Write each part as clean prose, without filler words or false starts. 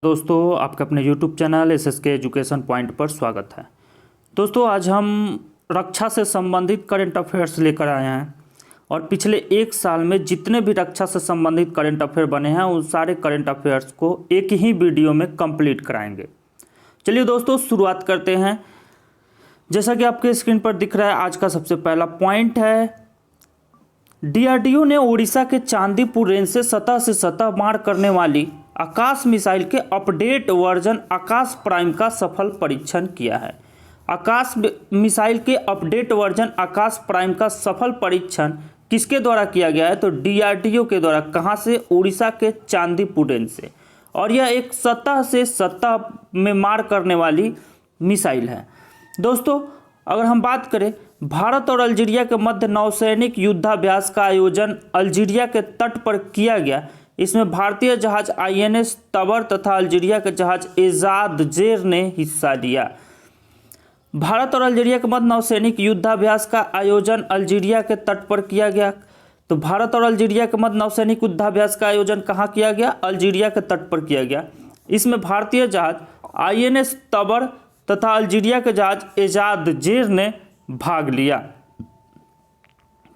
दोस्तों आपका अपने YouTube channel SSK education point पर स्वागत है। दोस्तों आज हम रक्षा से संबंधित करंट अफेयर्स लेकर आए हैं और पिछले एक साल में जितने भी रक्षा से संबंधित करंट अफेयर बने हैं उन सारे करंट अफेयर्स को एक ही वीडियो में कंप्लीट कराएंगे। चलिए दोस्तों शुरुआत करते हैं। जैसा कि आपके स्क्रीन पर दिख रहा है, आज का सबसे पहला पॉइंट है, DRDO ने ओडिशा के चांदीपुर रेंज से सतह मार करने वाली आकाश मिसाइल के अपडेट वर्जन आकाश प्राइम का सफल परीक्षण किया है। आकाश मिसाइल के अपडेट वर्जन आकाश प्राइम का सफल परीक्षण किसके द्वारा किया गया है? तो DRDO के द्वारा। कहाँ से? उड़ीसा के चांदीपुर रेंज से। और यह एक सतह में मार करने वाली मिसाइल है। दोस्तों अगर हम बात करें, भारत और अल्जीरिया के मध्य नौसैनिक युद्धाभ्यास का आयोजन अल्जीरिया के तट पर किया गया। इसमें भारतीय जहाज INS तबर तथा अल्जीरिया के जहाज एजाद जेर ने हिस्सा लिया। भारत और अल्जीरिया के मध्य नौसैनिक युद्धाभ्यास का आयोजन अल्जीरिया के तट पर किया गया। तो भारत और अल्जीरिया के मध्य नौसैनिक युद्धाभ्यास का आयोजन कहाँ किया गया? अल्जीरिया के तट पर किया गया। इसमें भारतीय जहाज INS तबर तथा अल्जीरिया के जहाज एजाद जेर ने भाग लिया।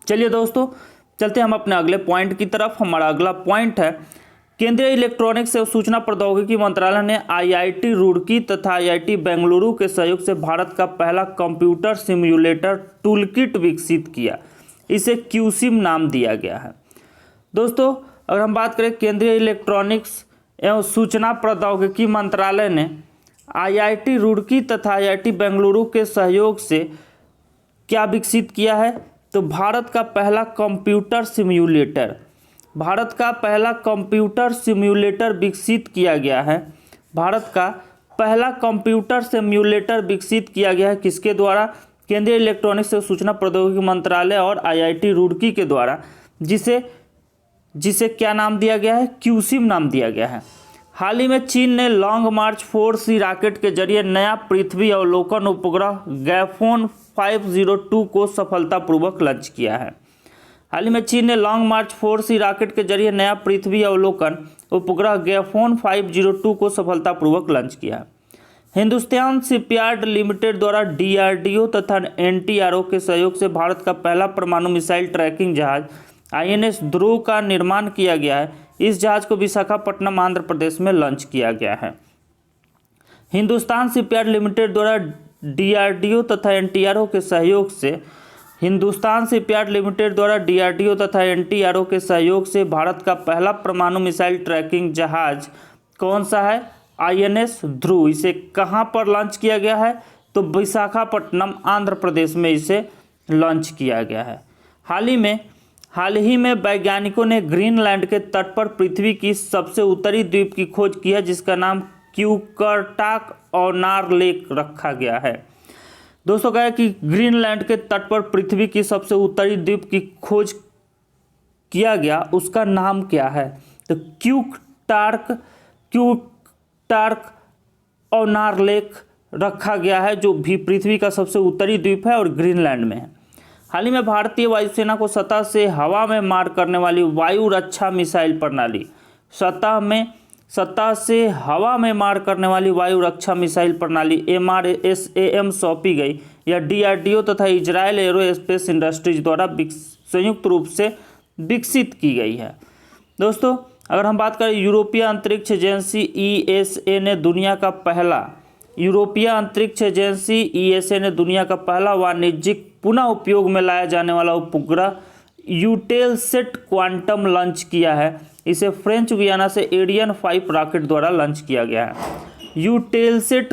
चलिए दोस्तों चलते हम अपने अगले पॉइंट की तरफ। हमारा अगला पॉइंट है, केंद्रीय इलेक्ट्रॉनिक्स एवं सूचना प्रौद्योगिकी मंत्रालय ने IIT रुड़की तथा IIT बेंगलुरु के सहयोग से भारत का पहला कंप्यूटर सिम्युलेटर टूलकिट विकसित किया। इसे QSIM नाम दिया गया है। दोस्तों अगर हम बात करें, केंद्रीय इलेक्ट्रॉनिक्स एवं सूचना प्रौद्योगिकी मंत्रालय ने IIT रुड़की तथा IIT बेंगलुरु के सहयोग से क्या विकसित किया है? तो भारत का पहला कंप्यूटर सिम्युलेटर विकसित किया गया है। भारत का पहला कंप्यूटर सिम्युलेटर विकसित किया गया है किसके द्वारा? केंद्रीय इलेक्ट्रॉनिक्स एवं सूचना प्रौद्योगिकी मंत्रालय और IIT रुड़की के द्वारा, जिसे क्या नाम दिया गया है? QSIM नाम दिया गया है। हाल ही में चीन ने लॉन्ग मार्च 4C रॉकेट के जरिए नया पृथ्वी अवलोकन उपग्रह गैफोन 502 को सफलतापूर्वक लॉन्च किया है। हाल ही में चीन ने लॉन्ग मार्च 4C रॉकेट के जरिए नया पृथ्वी अवलोकन उपग्रह गैफोन 502 को सफलतापूर्वक लॉन्च किया है। हिंदुस्तान शिपयार्ड लिमिटेड द्वारा DRDO तथा NTRO के सहयोग से भारत का पहला परमाणु मिसाइल ट्रैकिंग जहाज INS ध्रुव का निर्माण किया गया है। इस जहाज को विशाखापट्टनम आंध्र प्रदेश में लॉन्च किया गया है। हिंदुस्तान शिपयार्ड लिमिटेड द्वारा DRDO तथा NTRO के सहयोग से भारत का पहला परमाणु मिसाइल ट्रैकिंग जहाज कौन सा है? INS ध्रुव। इसे कहाँ पर लॉन्च किया गया है? तो विशाखापट्टनम आंध्र प्रदेश में इसे लॉन्च किया गया है। हाल ही में वैज्ञानिकों ने ग्रीनलैंड के तट पर पृथ्वी की सबसे उत्तरी द्वीप की खोज की है, जिसका नाम क्यूकरटाक ऑनार लेक रखा गया है। दोस्तों कहा कि ग्रीनलैंड के तट पर पृथ्वी की सबसे उत्तरी द्वीप की खोज किया गया, उसका नाम क्या है? तो क्यूकटाक ऑनार लेक रखा गया है, जो भी पृथ्वी का सबसे उत्तरी द्वीप है और ग्रीनलैंड में है। हाल ही में भारतीय वायुसेना को सतह से हवा में मार करने वाली वायु रक्षा मिसाइल प्रणाली सतह से हवा में मार करने वाली वायु रक्षा मिसाइल प्रणाली MRSAM सौंपी गई। यह DRDO तथा इजरायल एरोस्पेस इंडस्ट्रीज द्वारा संयुक्त रूप से विकसित की गई है। दोस्तों अगर हम बात करें, यूरोपीय अंतरिक्ष एजेंसी ESA ने दुनिया का पहला वाणिज्यिक पुनः उपयोग में लाया जाने वाला उपग्रह यूटेलसेट क्वांटम लॉन्च किया है। इसे फ्रेंच गुयाना से एरियन 5 रॉकेट द्वारा लॉन्च किया गया है। यूटेलसेट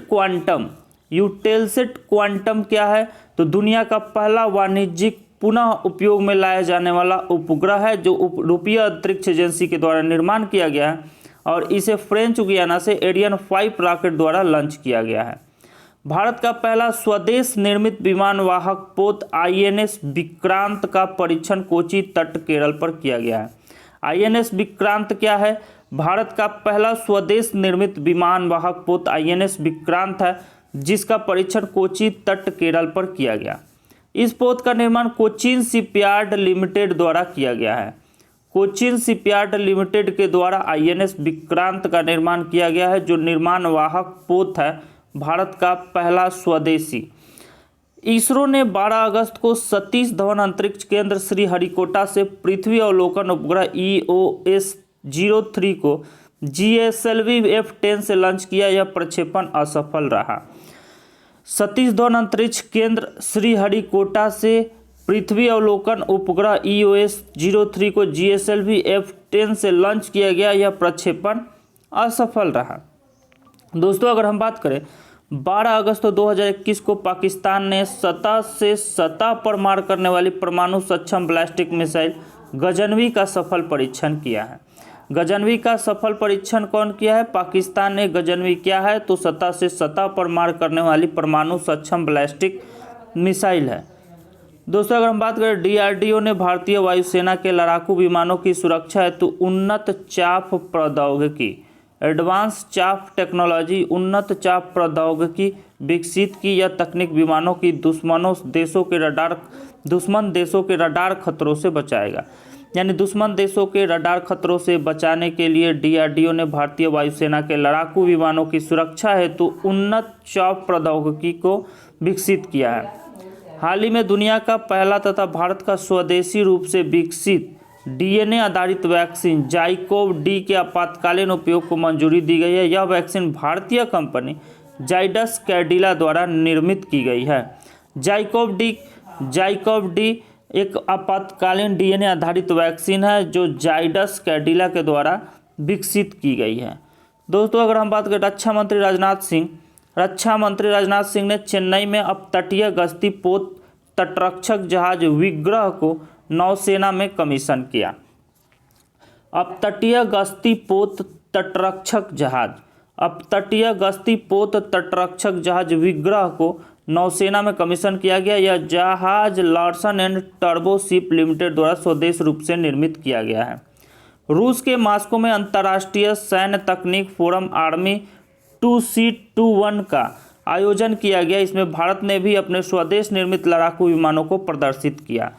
क्वांटम क्या है? तो दुनिया का पहला वाणिज्यिक पुनः उपयोग में लाया जाने वाला उपग्रह है, जो यूरोपीय अंतरिक्ष एजेंसी के द्वारा निर्माण किया गया है और इसे फ्रेंच गुयाना से एरियन 5 रॉकेट द्वारा लॉन्च किया गया है। भारत का पहला स्वदेश निर्मित विमानवाहक पोत INS विक्रांत का परीक्षण कोची तट केरल पर किया गया है। INS विक्रांत क्या है? भारत का पहला स्वदेश निर्मित विमानवाहक पोत INS विक्रांत है, जिसका परीक्षण कोची तट केरल पर किया गया। इस पोत का निर्माण कोचीन शिपयार्ड लिमिटेड द्वारा किया गया है। कोचिन शिपयार्ड लिमिटेड के द्वारा INS विक्रांत का निर्माण किया गया है, जो निर्माण वाहक पोत है, भारत का पहला स्वदेशी। इसरो ने 12 अगस्त को सतीश धवन अंतरिक्ष केंद्र श्रीहरिकोटा से पृथ्वी अवलोकन उपग्रह EOS-03 को GSLV F10 से लॉन्च किया। यह प्रक्षेपण असफल रहा। सतीश धवन अंतरिक्ष केंद्र श्रीहरिकोटा से पृथ्वी अवलोकन उपग्रह EOS-03 को GSLV F10 से लॉन्च किया गया। यह प्रक्षेपण असफल रहा। दोस्तों, अगर हम बात करें 12 अगस्त 2021 को पाकिस्तान ने सतह से सतह पर मार करने वाली परमाणु सक्षम बैलिस्टिक मिसाइल गजनवी का सफल परीक्षण किया है। गजनवी का सफल परीक्षण कौन किया है? पाकिस्तान ने। गजनवी क्या है? तो सतह से सतह पर मार करने वाली परमाणु सक्षम बैलिस्टिक मिसाइल है। दोस्तों, अगर हम बात करें DRDO ने भारतीय वायुसेना के लड़ाकू विमानों की सुरक्षा हेतु उन्नत चाप प्रौद्योगिकी एडवांस चाप टेक्नोलॉजी उन्नत चाप प्रौद्योगिकी विकसित की। यह तकनीक विमानों की दुश्मन देशों के रडार खतरों से बचाएगा। यानी दुश्मन देशों के रडार खतरों से बचाने के लिए DRDO ने भारतीय वायुसेना के लड़ाकू विमानों की सुरक्षा हेतु उन्नत चाप प्रौद्योगिकी को विकसित किया है। हाल ही में दुनिया का पहला तथा भारत का स्वदेशी रूप से विकसित DNA आधारित वैक्सीन जाइकोव-डी के आपातकालीन उपयोग को मंजूरी दी गई है। यह वैक्सीन भारतीय कंपनी जाइडस कैडिला द्वारा निर्मित की गई है। जाइकोव-डी एक आपातकालीन DNA आधारित वैक्सीन है जो जाइडस कैडिला के द्वारा विकसित की गई है। दोस्तों, अगर हम बात करें रक्षा मंत्री राजनाथ सिंह ने चेन्नई में अपतटीय गश्ती पोत तटरक्षक जहाज विग्रह को नौसेना में कमीशन किया। अपतटीय गश्ती पोत तटरक्षक जहाज विग्रह को नौसेना में कमीशन किया गया। यह जहाज Larsen and turbo ship limited द्वारा स्वदेश रूप से निर्मित किया गया है। रूस के मॉस्को में अंतर्राष्ट्रीय सैन्य तकनीक फोरम आर्मी 2C21 का आयोजन किया गया। इसमें भारत ने भी अपने स्वदेश निर्मित लड़ाकू विमानों को प्रदर्शित किया।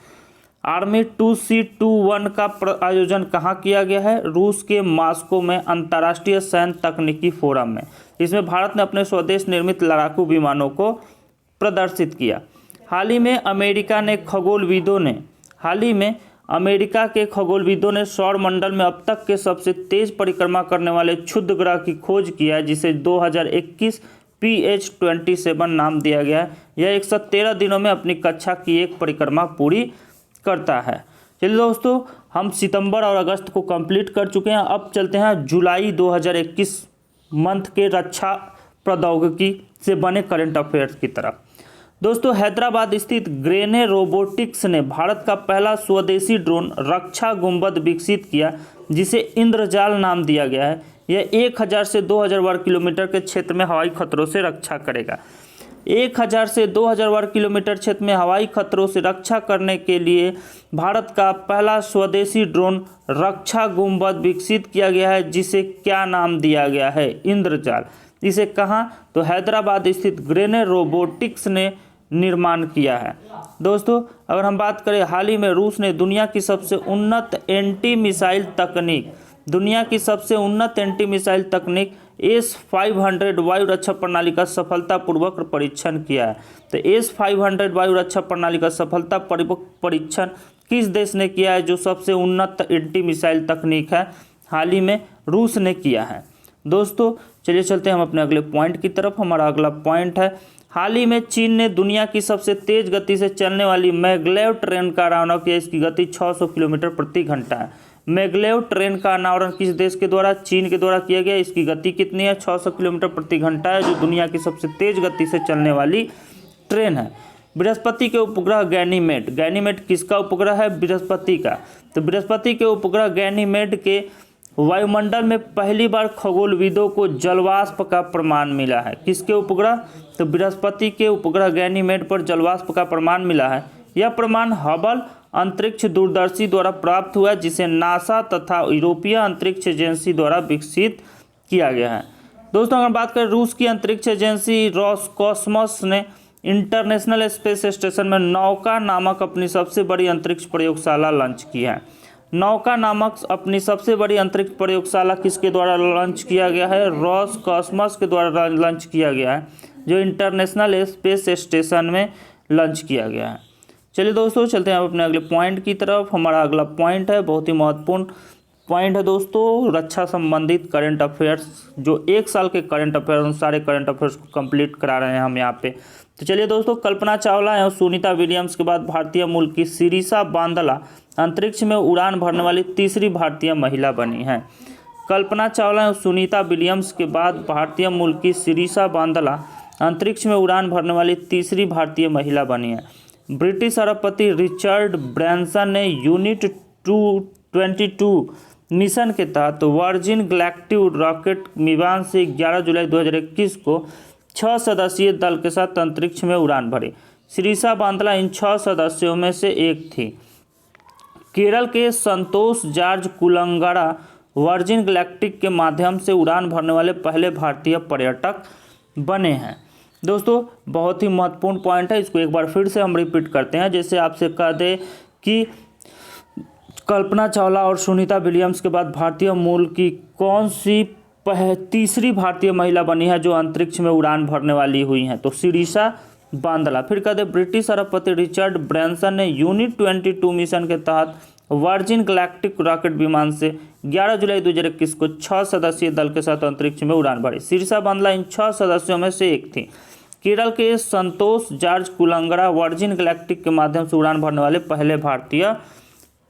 आर्मी 2C21 का आयोजन कहाँ किया गया है? रूस के मॉस्को में अंतर्राष्ट्रीय सैन्य तकनीकी फोरम में। इसमें भारत ने अपने स्वदेश निर्मित लड़ाकू विमानों को प्रदर्शित किया। हाल ही में अमेरिका के खगोलविदों ने सौर मंडल में अब तक के सबसे तेज परिक्रमा करने वाले क्षुद्र ग्रह की खोज किया है, जिसे 2021 PH-27 नाम दिया गया है। यह 113 दिनों में अपनी कक्षा की एक परिक्रमा पूरी करता है। चलिए दोस्तों, हम सितंबर और अगस्त को कंप्लीट कर चुके हैं। अब चलते हैं जुलाई 2021 मंथ के रक्षा प्रौद्योगिकी से बने करंट अफेयर्स की तरफ। दोस्तों, हैदराबाद स्थित ग्रेने रोबोटिक्स ने भारत का पहला स्वदेशी ड्रोन रक्षा गुंबद विकसित किया, जिसे इंद्रजाल नाम दिया गया है। यह 1000 से 2000 वर्ग किलोमीटर के क्षेत्र में हवाई खतरों से रक्षा करेगा। 1000 से 2000 वर्ग किलोमीटर क्षेत्र में हवाई खतरों से रक्षा करने के लिए भारत का पहला स्वदेशी ड्रोन रक्षा गुंबद विकसित किया गया है, जिसे क्या नाम दिया गया है? इंद्रजाल। इसे कहाँ? तो हैदराबाद स्थित ग्रेने रोबोटिक्स ने निर्माण किया है। दोस्तों, अगर हम बात करें हाल ही में रूस ने दुनिया की सबसे उन्नत एंटी मिसाइल तकनीक S-500 वायु रक्षा प्रणाली का सफलतापूर्वक परीक्षण किया है। तो S-500 वायु रक्षा प्रणाली का सफलतापूर्वक परीक्षण किस देश ने किया है, जो सबसे उन्नत एंटी मिसाइल तकनीक है? हाल ही में रूस ने किया है। दोस्तों, चलिए चलते हैं हम अपने अगले पॉइंट की तरफ। हमारा अगला पॉइंट है, हाल ही में चीन ने दुनिया की सबसे तेज गति से चलने वाली मैगलेव ट्रेन का अनावरण किया। इसकी गति 600 किलोमीटर प्रति घंटा है। मैगलेव ट्रेन का अनावरण किस देश के द्वारा? चीन के द्वारा किया गया। इसकी गति कितनी है? 600 किलोमीटर प्रति घंटा है, जो दुनिया की सबसे तेज गति से चलने वाली ट्रेन है। बृहस्पति के उपग्रह गैनीमेड किसका उपग्रह है? बृहस्पति का। तो बृहस्पति के उपग्रह गैनीमेड के वायुमंडल में पहली बार खगोलविदों को जलवाष्प का प्रमाण मिला है। किसके उपग्रह? तो बृहस्पति के उपग्रह गैनीमेड पर जलवाष्प का प्रमाण मिला है। यह प्रमाण हबल अंतरिक्ष दूरदर्शी द्वारा प्राप्त हुआ, जिसे नासा तथा यूरोपीय अंतरिक्ष एजेंसी द्वारा विकसित किया गया है। दोस्तों, अगर बात करें रूस की अंतरिक्ष एजेंसी रोसकॉस्मोस ने इंटरनेशनल स्पेस स्टेशन में नौका नामक अपनी सबसे बड़ी अंतरिक्ष प्रयोगशाला लॉन्च की है। नौका नामक अपनी सबसे बड़ी अंतरिक्ष प्रयोगशाला किसके द्वारा लॉन्च किया गया है? रॉसकॉस्मॉस के द्वारा लॉन्च किया गया है, जो इंटरनेशनल स्पेस स्टेशन में लॉन्च किया गया है। चलिए दोस्तों, चलते हैं अब अपने अगले पॉइंट की तरफ। हमारा अगला पॉइंट है, बहुत ही महत्वपूर्ण पॉइंट है दोस्तों, रक्षा संबंधित करंट अफेयर्स। जो एक साल के करंट अफेयर, उन सारे करंट अफेयर्स को कंप्लीट करा रहे हैं हम यहाँ पे। तो चलिए दोस्तों, कल्पना चावला और सुनीता विलियम्स के बाद भारतीय मूल की शिरीषा बांदला अंतरिक्ष में उड़ान भरने वाली तीसरी भारतीय महिला बनी हैं। कल्पना चावला और सुनीता विलियम्स के बाद भारतीय मूल की शिरीषा बांदला अंतरिक्ष में उड़ान भरने वाली तीसरी भारतीय महिला बनी है। ब्रिटिश अरबपति रिचर्ड ब्रैंसन ने यूनिट 222 मिशन के तहत वर्जिन गैलेक्टिक रॉकेट विमान से 11 जुलाई 2021 को 6 सदस्यीय दल के साथ अंतरिक्ष में उड़ान भरी। शिरीषा बांदला इन 6 सदस्यों में से एक थी। केरल के संतोष जॉर्ज कुलंगड़ा वर्जिन गैलेक्टिक के माध्यम से उड़ान भरने वाले पहले भारतीय पर्यटक बने हैं। दोस्तों, बहुत ही महत्वपूर्ण पॉइंट है, इसको एक बार फिर से हम रिपीट करते हैं। जैसे आपसे कह दें कि कल्पना चावला और सुनीता विलियम्स के बाद भारतीय मूल की कौन सी तीसरी भारतीय महिला बनी है जो अंतरिक्ष में उड़ान भरने वाली हुई हैं, तो शिरीषा बांदला। फिर कहते ब्रिटिश अरबपति रिचर्ड ब्रैंसन ने यूनिट 22 मिशन के तहत वर्जिन गैलेक्टिक रॉकेट विमान से 11 जुलाई 2021 को 6 सदस्यीय दल के साथ अंतरिक्ष में उड़ान भरी। शिरीषा बांदला इन 6 सदस्यों में से एक थी। केरल के संतोष जॉर्ज कुलंगड़ा वर्जिन गैलेक्टिक के माध्यम से उड़ान भरने वाले पहले भारतीय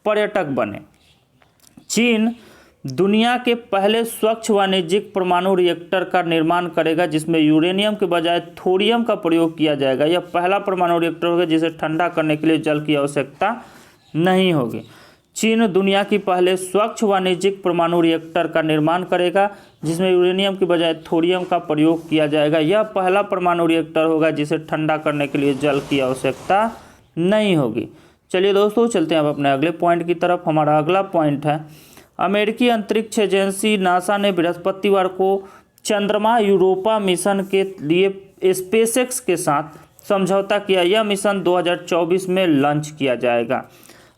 पर्यटक बने। चीन दुनिया के पहले स्वच्छ वाणिज्यिक परमाणु रिएक्टर का निर्माण करेगा, जिसमें यूरेनियम के बजाय थोरियम का प्रयोग किया जाएगा। यह पहला परमाणु रिएक्टर होगा जिसे ठंडा करने के लिए जल की आवश्यकता नहीं होगी। चीन दुनिया की पहले स्वच्छ वाणिज्यिक परमाणु रिएक्टर का निर्माण करेगा, जिसमें यूरेनियम के बजाय थोरियम का प्रयोग किया जाएगा। यह पहला परमाणु रिएक्टर होगा जिसे ठंडा करने के लिए जल की आवश्यकता नहीं होगी। चलिए दोस्तों, चलते हैं अब अपने अगले पॉइंट की तरफ। हमारा अगला पॉइंट है, अमेरिकी अंतरिक्ष एजेंसी नासा ने बृहस्पतिवार को चंद्रमा यूरोपा मिशन के लिए स्पेसएक्स के साथ समझौता किया। यह मिशन 2024 में लॉन्च किया जाएगा।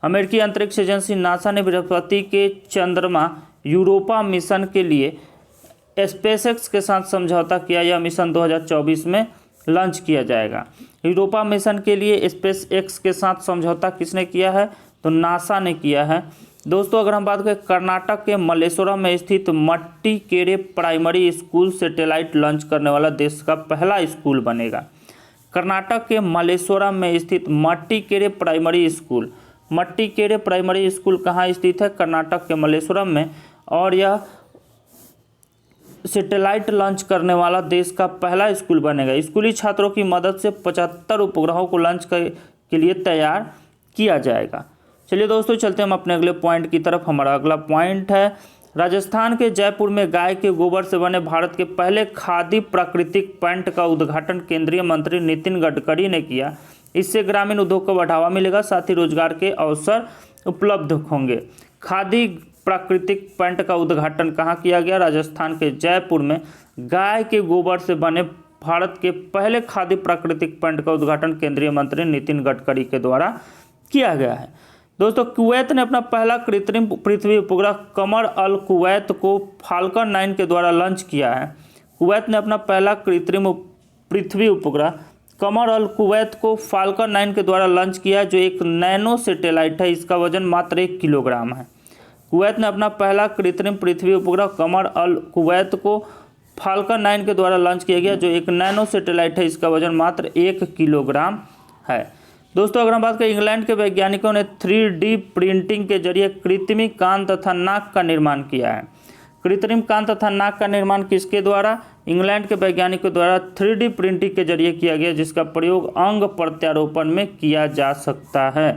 अमेरिकी अंतरिक्ष एजेंसी नासा ने बृहस्पति के चंद्रमा यूरोपा मिशन के लिए स्पेसएक्स के साथ समझौता किया। यह मिशन 2024 में लॉन्च किया जाएगा। यूरोपा मिशन के लिए स्पेसएक्स के साथ समझौता किसने किया है? तो नासा ने किया है। दोस्तों, अगर हम बात करें, कर्नाटक के मल्लेश्वरम में स्थित मट्टिकेरे प्राइमरी स्कूल सैटेलाइट लॉन्च करने वाला देश का पहला स्कूल बनेगा। कर्नाटक के मल्लेश्वरम में स्थित मट्टिकेरे प्राइमरी स्कूल कहाँ स्थित है? कर्नाटक के मल्लेश्वरम में। और यह सैटेलाइट लॉन्च करने वाला देश का पहला स्कूल बनेगा। स्कूली छात्रों की मदद से 75 उपग्रहों को लॉन्च के लिए तैयार किया जाएगा। चलिए दोस्तों, चलते हैं हम अपने अगले पॉइंट की तरफ। हमारा अगला पॉइंट है, राजस्थान के जयपुर में गाय के गोबर से बने भारत के पहले खादी प्राकृतिक पेंट का उद्घाटन केंद्रीय मंत्री नितिन गडकरी ने किया। इससे ग्रामीण उद्योग को बढ़ावा मिलेगा, साथ ही रोजगार के अवसर उपलब्ध होंगे। खादी प्राकृतिक पेंट का उद्घाटन कहाँ किया गया? राजस्थान के जयपुर में गाय के गोबर से बने भारत के पहले खादी प्राकृतिक पेंट का उद्घाटन केंद्रीय मंत्री नितिन गडकरी के द्वारा किया गया है। दोस्तों, कुवैत ने अपना पहला कृत्रिम पृथ्वी उपग्रह कमर अल कुवैत को फाल्कन 9 के द्वारा लॉन्च किया है। कुवैत ने अपना पहला कृत्रिम पृथ्वी उपग्रह कमर अल कुवैत को फाल्कन 9 के द्वारा लॉन्च किया है, जो एक नैनो सैटेलाइट है। इसका वजन मात्र 1 किलोग्राम है। कुवैत ने अपना पहला कृत्रिम पृथ्वी उपग्रह कमर अल कुवैत को फाल्कन 9 के द्वारा लॉन्च किया गया, जो एक नैनो सैटेलाइट है। इसका वजन मात्र 1 किलोग्राम है। दोस्तों, अगर हम बात करें, इंग्लैंड के वैज्ञानिकों ने 3D प्रिंटिंग के जरिए कृत्रिम कान तथा नाक का निर्माण किया है। कृत्रिम कान तथा नाक का निर्माण किसके द्वारा? इंग्लैंड के वैज्ञानिकों द्वारा 3D प्रिंटिंग के जरिए किया गया, जिसका प्रयोग अंग प्रत्यारोपण में किया जा सकता है।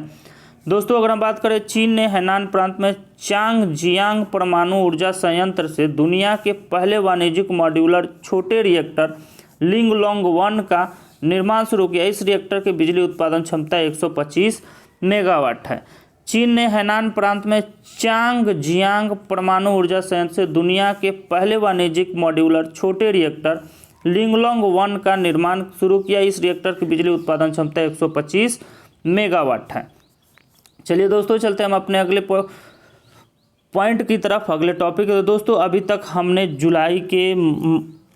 दोस्तों, अगर हम बात करें, चीन ने हैनान प्रांत में चांगजियांग परमाणु ऊर्जा संयंत्र से दुनिया के पहले वाणिज्यिक मॉड्यूलर छोटे रिएक्टर लिंगलोंग 1 का निर्माण शुरू किया। इस रिएक्टर की बिजली उत्पादन क्षमता 125 मेगावाट है। चीन ने हैनान प्रांत में चांगजियांग परमाणु ऊर्जा संयंत्र से दुनिया के पहले वाणिज्यिक मॉड्यूलर छोटे रिएक्टर लिंगलोंग 1 का निर्माण शुरू किया। इस रिएक्टर की बिजली उत्पादन क्षमता 125 मेगावाट है। चलिए दोस्तों, चलते हैं हम अपने अगले पॉइंट की तरफ अगले टॉपिक है। तो दोस्तों अभी तक हमने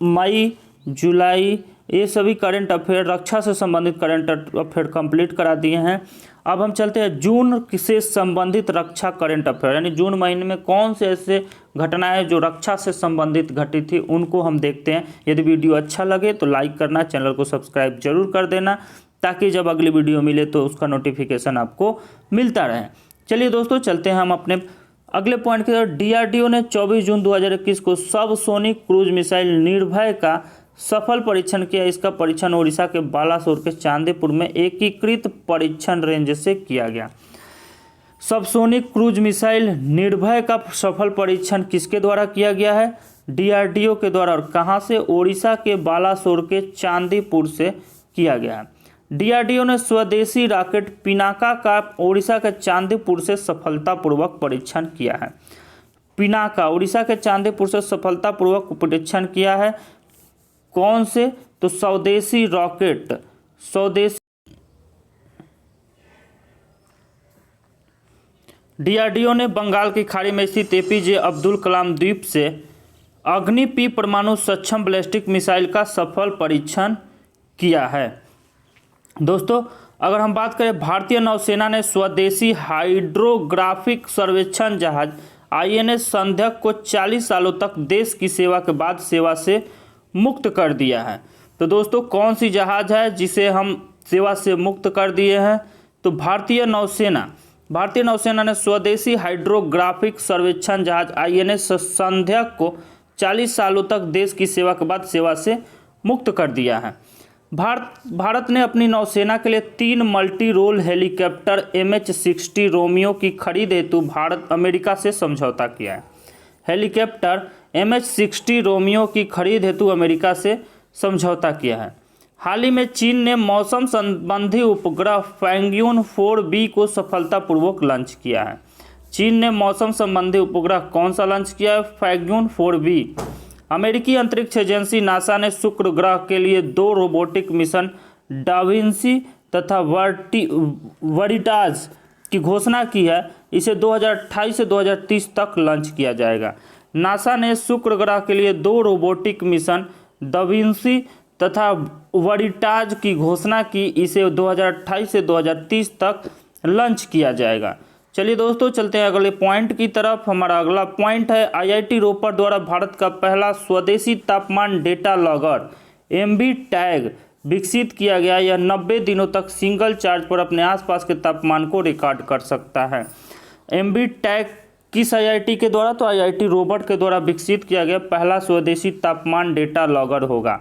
मई जुलाई ये सभी करंट अफेयर, रक्षा से संबंधित करंट अफेयर कंप्लीट करा दिए हैं। अब हम चलते हैं जून से संबंधित रक्षा करंट अफेयर, यानी जून महीने में कौन से ऐसे घटनाएं जो रक्षा से संबंधित घटी थी उनको हम देखते हैं। यदि वीडियो अच्छा लगे तो लाइक करना, चैनल को सब्सक्राइब जरूर कर देना, ताकि जब अगली वीडियो मिले तो उसका नोटिफिकेशन आपको मिलता रहे। चलिए दोस्तों चलते हैं हम अपने अगले पॉइंट की तरफ। डीआरडीओ ने 24 जून 2021 को सबसोनिक क्रूज मिसाइल निर्भय का सफल परीक्षण किया। इसका परीक्षण ओडिशा के बालासोर के चांदीपुर में एकीकृत परीक्षण रेंज से किया गया। सबसोनिक क्रूज मिसाइल निर्भय का सफल परीक्षण किसके द्वारा किया गया है? डीआरडीओ के द्वारा। और कहाँ से? ओडिशा के बालासोर के चांदीपुर से किया गया है। डीआरडीओ ने स्वदेशी रॉकेट पिनाका का ओडिशा के चांदीपुर से सफलतापूर्वक परीक्षण किया है। पिनाका ओडिशा के चांदीपुर से सफलतापूर्वक परीक्षण किया है। कौन से? तो स्वदेशी रॉकेट, डीआरडीओ ने बंगाल की खाड़ी में स्थित एपीजे अब्दुल कलाम द्वीप से अग्नि पी परमाणु सक्षम बैलिस्टिक मिसाइल का सफल परीक्षण किया है। दोस्तों अगर हम बात करें, भारतीय नौसेना ने स्वदेशी हाइड्रोग्राफिक सर्वेक्षण जहाज आईएनएस संध्यक को 40 सालों तक देश की सेवा के बाद सेवा से मुक्त कर दिया है। तो दोस्तों कौन सी जहाज है जिसे हम सेवा से मुक्त कर दिए हैं? तो भारतीय नौसेना ने स्वदेशी हाइड्रोग्राफिक सर्वेक्षण जहाज आईएनएस संध्यक को 40 सालों तक देश की सेवा के बाद सेवा से मुक्त कर दिया है। भारत ने अपनी नौसेना के लिए 3 multi role helicopter MH-60 Romeo की खरीद हेतु भारत अमेरिका से समझौता किया है। हेलीकॉप्टर MH-60 रोमियो की खरीद हेतु अमेरिका से समझौता किया है। हाल ही में चीन ने मौसम संबंधी उपग्रह फैंग्यून 4B को सफलतापूर्वक लॉन्च किया है। चीन ने मौसम संबंधी उपग्रह कौन सा लॉन्च किया है? फैंग्यून 4B। अमेरिकी अंतरिक्ष एजेंसी नासा ने शुक्र ग्रह के लिए 2 रोबोटिक मिशन डाविंसी तथा वरिटाज की घोषणा की है। इसे 2028 से 2030 तक लॉन्च किया जाएगा। नासा ने शुक्र ग्रह के लिए 2 रोबोटिक मिशन डाविंसी तथा वरिटाज की घोषणा की। इसे 2028 से 2030 तक लॉन्च किया जाएगा। चलिए दोस्तों चलते हैं अगले पॉइंट की तरफ। हमारा अगला पॉइंट है आईआईटी रोपर द्वारा भारत का पहला स्वदेशी तापमान डेटा लॉगर MB टैग विकसित किया गया। यह 90 दिनों तक सिंगल चार्ज पर अपने आसपास के तापमान को रिकॉर्ड कर सकता है। MB टैग किस आईआईटी के द्वारा? तो आईआईटी रोबर्ट के द्वारा विकसित किया गया पहला स्वदेशी तापमान डेटा लॉगर होगा।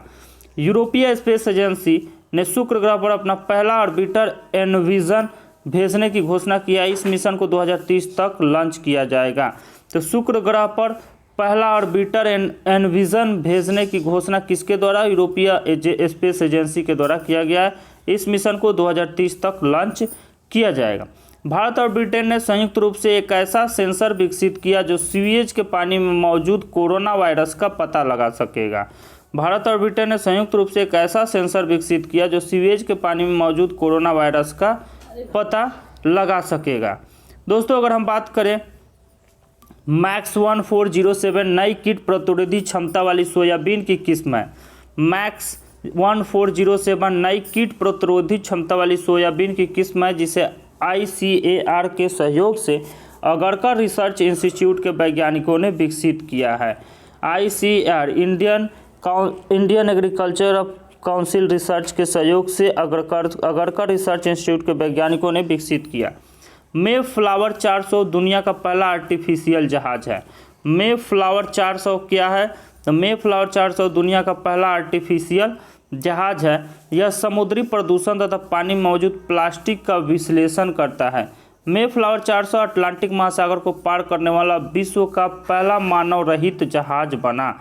यूरोपीय स्पेस एजेंसी ने शुक्र ग्रह पर अपना पहला ऑर्बिटर एनविजन भेजने की घोषणा किया। इस मिशन को 2030 तक लॉन्च किया जाएगा। तो शुक्र ग्रह पर पहला ऑर्बिटर एनविजन भेजने की घोषणा किसके द्वारा? यूरोपीय स्पेस एजेंसी के द्वारा किया गया है। इस मिशन को 2030 तक लॉन्च किया जाएगा। भारत और ब्रिटेन ने संयुक्त रूप से एक ऐसा सेंसर विकसित किया जो सीवेज के पानी में मौजूद कोरोना वायरस का पता लगा सकेगा। भारत और ब्रिटेन ने संयुक्त रूप से एक ऐसा सेंसर विकसित किया जो सीवेज के पानी में मौजूद कोरोना वायरस का पता लगा सकेगा। दोस्तों अगर हम बात करें, मैक्स 1407 नई कीट प्रतिरोधी क्षमता वाली सोयाबीन की किस्म है। मैक्स 1407 नई कीट प्रतिरोधी क्षमता वाली सोयाबीन की किस्म है, जिसे ICAR के सहयोग से अगरकर रिसर्च इंस्टीट्यूट के वैज्ञानिकों ने विकसित किया है। ICAR Indian agriculture council research के सहयोग से अगरकर रिसर्च इंस्टीट्यूट के वैज्ञानिकों ने विकसित किया। मे फ्लावर 400 दुनिया का पहला आर्टिफिशियल जहाज है। मे फ्लावर 400 क्या है? तो मे फ्लावर 400 दुनिया का पहला आर्टिफिशियल जहाज है। यह समुद्री प्रदूषण तथा पानी में मौजूद प्लास्टिक का विश्लेषण करता है। मे फ्लावर 400 अटलांटिक महासागर को पार करने वाला विश्व का पहला मानव रहित जहाज बना।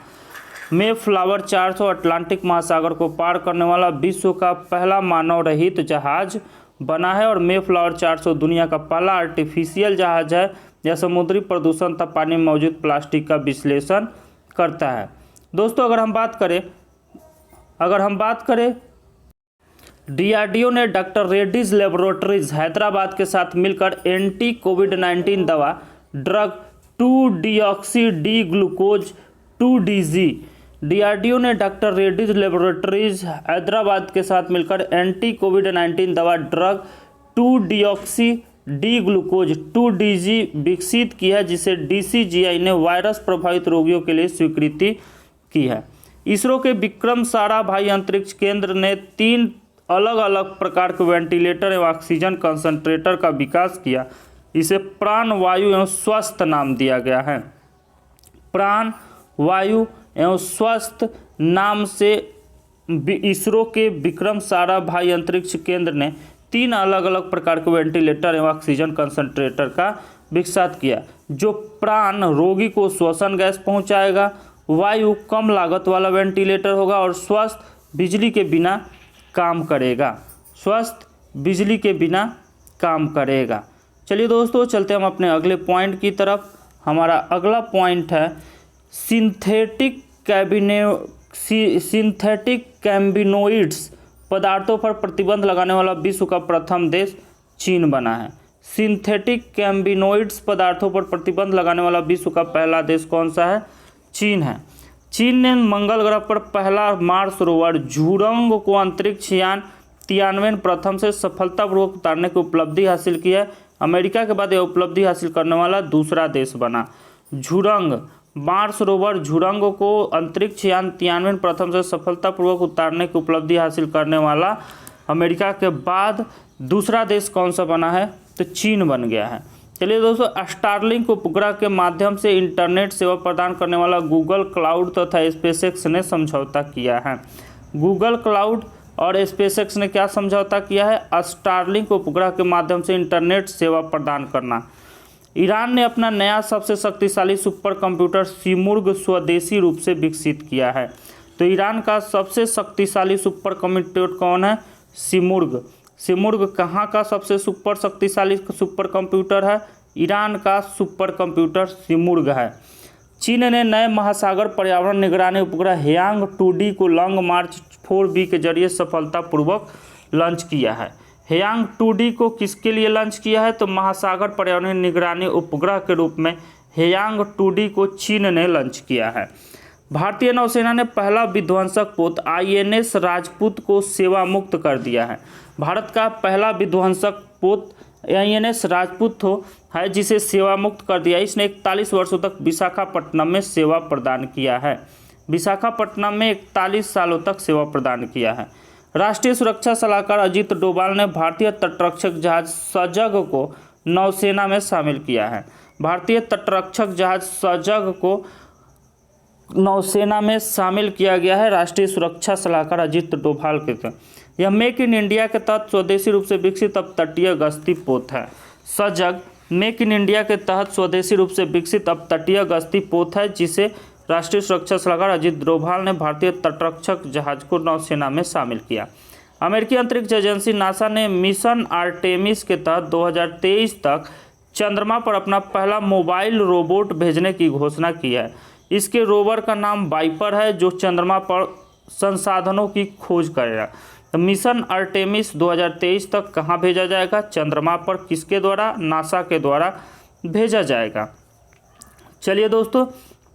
मे फ्लावर 400 अटलांटिक महासागर को पार करने वाला विश्व का पहला मानव रहित जहाज बना है। और मे फ्लावर 400 दुनिया का पहला आर्टिफिशियल जहाज है। यह समुद्री प्रदूषण तथा पानी में मौजूद प्लास्टिक का विश्लेषण करता है। दोस्तों अगर हम बात करें डीआरडीओ ने डॉक्टर रेड्डीज लेबोरेटरीज हैदराबाद के साथ मिलकर एंटी कोविड-19 दवा ड्रग 2-डिऑक्सी डी ग्लूकोज 2-DG। डीआरडीओ ने डॉक्टर रेड्डीज लेबोरेटरीज हैदराबाद के साथ मिलकर एंटी कोविड-19 दवा ड्रग 2-डिऑक्सी डी ग्लूकोज 2-DG विकसित की है, जिसे DCGI ने वायरस प्रभावित रोगियों के लिए स्वीकृति की है। इसरो के विक्रम साराभाई अंतरिक्ष केंद्र ने 3 अलग अलग प्रकार के वेंटिलेटर एवं ऑक्सीजन कंसंट्रेटर का विकास किया। इसे प्राण वायु एवं स्वस्थ नाम दिया गया है। प्राण वायु एवं स्वस्थ नाम से इसरो के विक्रम साराभाई अंतरिक्ष केंद्र ने 3 अलग अलग प्रकार के वेंटिलेटर एवं ऑक्सीजन कंसंट्रेटर का विकसित किया, जो प्राण रोगी को श्वसन गैस पहुंचाएगा, वायु कम लागत वाला वेंटिलेटर होगा और स्वस्थ बिजली के बिना काम करेगा। स्वस्थ बिजली के बिना काम करेगा। चलिए दोस्तों, चलते हम अपने अगले पॉइंट की तरफ। हमारा अगला पॉइंट है सिंथेटिक कैम्बिनोइड्स पदार्थों पर प्रतिबंध लगाने वाला विश्व का प्रथम देश चीन बना है। सिंथेटिक कैम्बिनोइड्स पदार्थों पर प्रतिबंध लगाने वाला विश्व का पहला देश कौन सा है? चीन है। चीन ने मंगल ग्रह पर पहला मार्स रोवर झुरंग को अंतरिक्ष यान तियानवें प्रथम से सफलतापूर्वक उतारने की उपलब्धि हासिल की है। अमेरिका के बाद यह उपलब्धि हासिल करने वाला दूसरा देश बना। झुरंग मार्स रोवर झुरंग को अंतरिक्ष यान तियानवें प्रथम से सफलतापूर्वक उतारने की उपलब्धि हासिल करने वाला अमेरिका के बाद दूसरा देश कौन सा बना है? तो चीन बन गया है। चलिए दोस्तों, स्टारलिंक उपग्रह के माध्यम से इंटरनेट सेवा प्रदान करने वाला गूगल क्लाउड तथा स्पेसएक्स ने समझौता किया है। गूगल क्लाउड और स्पेसएक्स ने क्या समझौता किया है? स्टारलिंक उपग्रह के माध्यम से इंटरनेट सेवा प्रदान करना। ईरान ने अपना नया सबसे शक्तिशाली सुपर कंप्यूटर सिमुर्ग स्वदेशी रूप से विकसित किया है। तो ईरान का सबसे शक्तिशाली सुपर कंप्यूटर कौन है? सिमुर्ग। सिमुर्ग कहाँ का सबसे शक्तिशाली सुपर कंप्यूटर है? ईरान का सुपर कंप्यूटर सिमुर्ग है। चीन ने नए महासागर पर्यावरण निगरानी उपग्रह हेयांग 2D को लॉन्ग मार्च 4B के जरिए सफलतापूर्वक लॉन्च किया है। हेयांग 2D को किसके लिए लॉन्च किया है? तो महासागर पर्यावरण निगरानी उपग्रह के रूप में हेयांग 2D को चीन ने लॉन्च किया है। भारतीय नौसेना ने पहला विध्वंसक पोत INS राजपूत को सेवा मुक्त कर दिया है। भारत का पहला विध्वंसक पोत INS राजपूत है, जिसे सेवा मुक्त कर दिया। इसने 41 वर्षों तक विशाखापट्टनम में सेवा प्रदान किया है। विशाखापट्टनम में 41 सालों तक सेवा प्रदान किया है। राष्ट्रीय सुरक्षा सलाहकार अजीत डोभाल ने भारतीय तटरक्षक जहाज सजग को नौसेना में शामिल किया है। भारतीय तटरक्षक जहाज सजग को नौसेना में शामिल किया गया है राष्ट्रीय सुरक्षा सलाहकार अजीत डोभाल के तहत। यह मेक इन इंडिया के तहत स्वदेशी रूप से विकसित अपतटीय गश्ती पोत है। सजग मेक इन इंडिया के तहत स्वदेशी रूप से विकसित अपतटीय गश्ती पोत है, जिसे राष्ट्रीय सुरक्षा सलाहकार अजीत डोभाल ने भारतीय तटरक्षक जहाज को नौसेना में शामिल किया। अमेरिकी अंतरिक्ष एजेंसी नासा ने मिशन आर्टेमिस के तहत 2023 तक चंद्रमा पर अपना पहला मोबाइल रोबोट भेजने की घोषणा की है। इसके रोवर का नाम वाइपर है, जो चंद्रमा पर संसाधनों की खोज करेगा। तो मिशन आर्टेमिस 2023 तक कहाँ भेजा जाएगा? चंद्रमा पर। किसके द्वारा? नासा के द्वारा भेजा जाएगा। चलिए दोस्तों,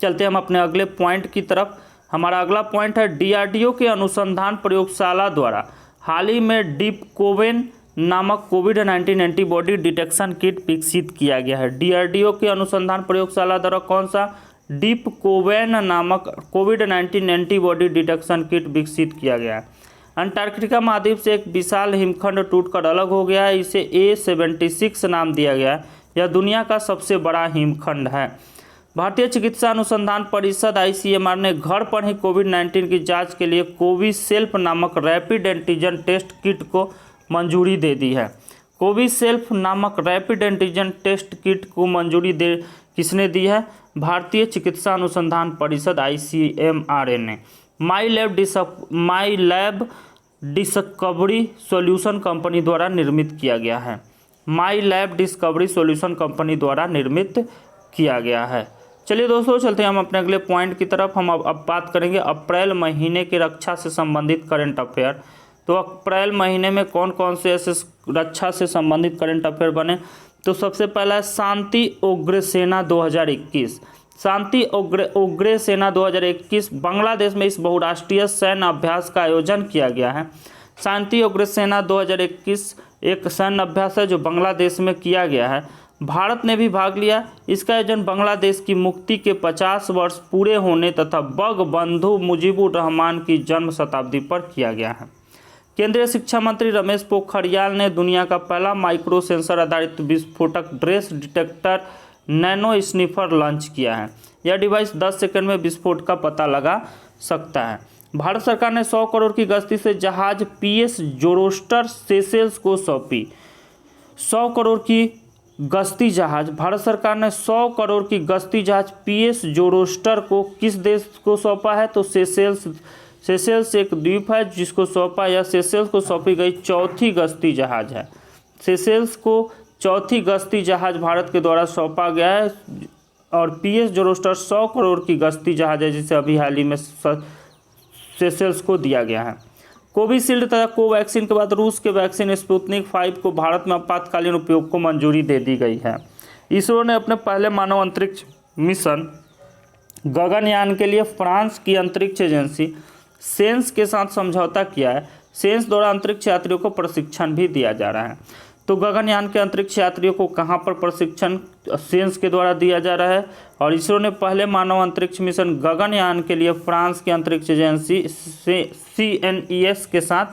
चलते हम अपने अगले पॉइंट की तरफ। हमारा अगला पॉइंट है DRDO के अनुसंधान प्रयोगशाला द्वारा हाल ही में डिपकोवेन नामक कोविड-19 एंटीबॉडी डिटेक्शन किट विकसित किया गया है। DRDO के अनुसंधान प्रयोगशाला द्वारा कौन सा? डिपकोवेन नामक कोविड-19 एंटीबॉडी डिटेक्शन किट विकसित किया गया है। अंटार्कटिका महाद्वीप से एक विशाल हिमखंड टूटकर अलग हो गया है। इसे A76 नाम दिया गया है। यह दुनिया का सबसे बड़ा हिमखंड है। भारतीय चिकित्सा अनुसंधान परिषद ICMR ने घर पर ही कोविड-19 की जांच के लिए कोविसेल्फ नामक रैपिड एंटीजन टेस्ट किट को मंजूरी दे दी है। कोविसेल्फ नामक रैपिड एंटीजन टेस्ट किट को मंजूरी किसने दी है? भारतीय चिकित्सा अनुसंधान परिषद ICMR ने। माई लैब डिस्कवरी सॉल्यूशन कंपनी द्वारा निर्मित किया गया है। माई लैब डिस्कवरी सॉल्यूशन कंपनी द्वारा निर्मित किया गया है। चलिए दोस्तों, चलते हैं हम अपने अगले पॉइंट की तरफ। हम अब बात करेंगे अप्रैल महीने के रक्षा से संबंधित करंट अफेयर। तो अप्रैल महीने में कौन कौन से ऐसे रक्षा से संबंधित करंट अफेयर बने? तो सबसे पहला है शांति उग्रसेना 2021। शांति उग्र सेना 2021 बांग्लादेश में इस बहुराष्ट्रीय सैन्य अभ्यास का आयोजन किया गया है। शांति उग्र सेना 2021 एक सैन्य अभ्यास है जो बांग्लादेश में किया गया है। भारत ने भी भाग लिया। इसका आयोजन बांग्लादेश की मुक्ति के 50 वर्ष पूरे होने तथा बंगबंधु मुजीबुर रहमान की जन्म शताब्दी पर किया गया है। केंद्रीय शिक्षा मंत्री रमेश पोखरियाल ने दुनिया का पहला माइक्रो सेंसर आधारित विस्फोटक dress detector nano sniffer launch किया है। यह डिवाइस 10 सेकंड में विस्फोट का पता लगा सकता है। भारत सरकार ने 100 करोड़ की गश्ती से जहाज PS जोरोस्टर सेशेल्स को सौंपी। 100 करोड़ की गश्ती जहाज भारत सरकार ने 100 करोड़ की गश्ती जहाज PS जोरोस्टर को किस देश को सौंपा है? तो सेशेल्स एक द्वीप है जिसको सौंपा या सेशेल्स को सौंपी गई चौथी गश्ती जहाज है। सेशेल्स को चौथी गश्ती जहाज भारत के द्वारा सौंपा गया है और PS जोरोस्टर 100 करोड़ की गश्ती जहाज है जिसे अभी हाल ही में सेशेल्स को दिया गया है। कोविशील्ड तथा कोवैक्सीन के बाद रूस के वैक्सीन स्पुतनिक 5 को भारत में आपातकालीन उपयोग को मंजूरी दे दी गई है। इसरो ने अपने पहले मानव अंतरिक्ष मिशन गगनयान के लिए फ्रांस की अंतरिक्ष एजेंसी सेंस के साथ समझौता किया है। सेंस द्वारा अंतरिक्ष यात्रियों को प्रशिक्षण भी दिया जा रहा है। तो गगनयान के अंतरिक्ष यात्रियों को कहां पर प्रशिक्षण सेंस के द्वारा दिया जा रहा है? और इसरो ने पहले मानव अंतरिक्ष मिशन गगनयान के लिए फ्रांस की अंतरिक्ष एजेंसी CNES के साथ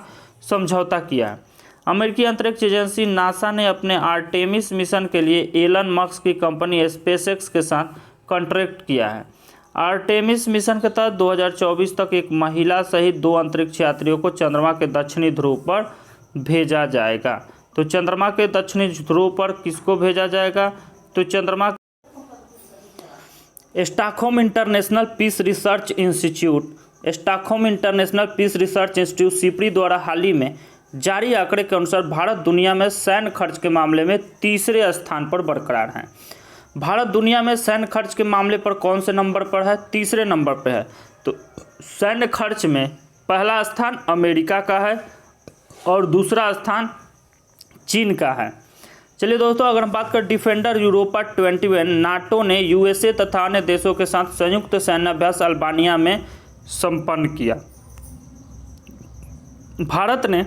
समझौता किया है। अमेरिकी अंतरिक्ष एजेंसी नासा ने अपने आर्टेमिस मिशन के लिए एलन मस्क की कंपनी SpaceX के साथ कॉन्ट्रैक्ट किया है। आर्टेमिस मिशन के तहत 2024 तक एक महिला सहित 2 अंतरिक्ष यात्रियों को चंद्रमा के दक्षिणी ध्रुव पर भेजा जाएगा। तो चंद्रमा के दक्षिणी ध्रुव पर किसको भेजा जाएगा? तो चंद्रमा Stockholm International Peace Research Institute SIPRI द्वारा हाल ही में जारी आंकड़े के अनुसार भारत दुनिया में सैन्य खर्च के मामले में तीसरे स्थान पर बरकरार है। भारत दुनिया में सैन्य खर्च के मामले पर कौन से नंबर पर है? तीसरे नंबर पर है। तो सैन्य खर्च में पहला स्थान अमेरिका का है और दूसरा स्थान चीन का है। चलिए दोस्तों, अगर हम बात करें डिफेंडर यूरोपा 21, नाटो ने USA तथा अन्य देशों के साथ संयुक्त सैन्य अभ्यास अल्बानिया में संपन्न किया। भारत ने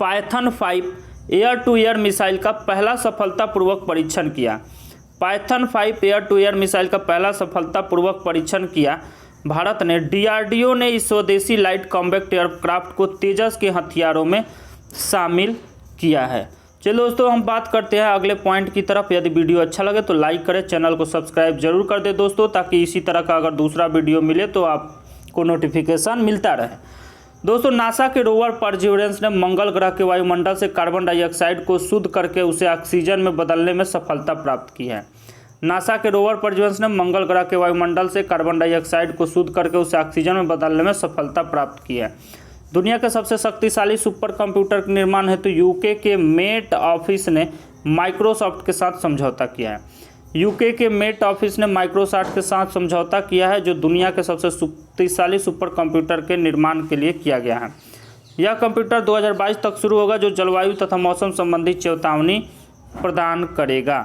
Python 5 air to air missile का पहला सफलतापूर्वक परीक्षण किया। Python 5 air to air missile का पहला सफलतापूर्वक परीक्षण किया। भारत ने DRDO ने इस स्वदेशी लाइट कॉम्बैक्ट एयरक्राफ्ट को तेजस के हथियारों में शामिल किया है। चलिए दोस्तों, हम बात करते हैं अगले पॉइंट की तरफ। यदि वीडियो अच्छा लगे तो लाइक करें, चैनल को सब्सक्राइब जरूर कर दें दोस्तों, ताकि इसी तरह का अगर दूसरा वीडियो मिले तो आपको नोटिफिकेशन मिलता रहे। दोस्तों, नासा के रोवर परसिवरेंस ने मंगल ग्रह के वायुमंडल से कार्बन डाइऑक्साइड को शुद्ध करके उसे ऑक्सीजन में बदलने में सफलता प्राप्त की है। नासा के रोवर परसिवरेंस ने मंगल ग्रह के वायुमंडल से कार्बन डाइऑक्साइड को शुद्ध करके उसे ऑक्सीजन में बदलने में सफलता प्राप्त की है। दुनिया के सबसे शक्तिशाली सुपर कंप्यूटर के निर्माण हेतु UK के मेट ऑफिस ने माइक्रोसॉफ्ट के साथ समझौता किया है। UK के मेट ऑफिस ने माइक्रोसॉफ्ट के साथ समझौता किया है, जो दुनिया के सबसे शक्तिशाली सुपर कंप्यूटर के निर्माण के लिए किया गया है। यह कंप्यूटर 2022 तक शुरू होगा, जो जलवायु तथा मौसम संबंधी चेतावनी प्रदान करेगा।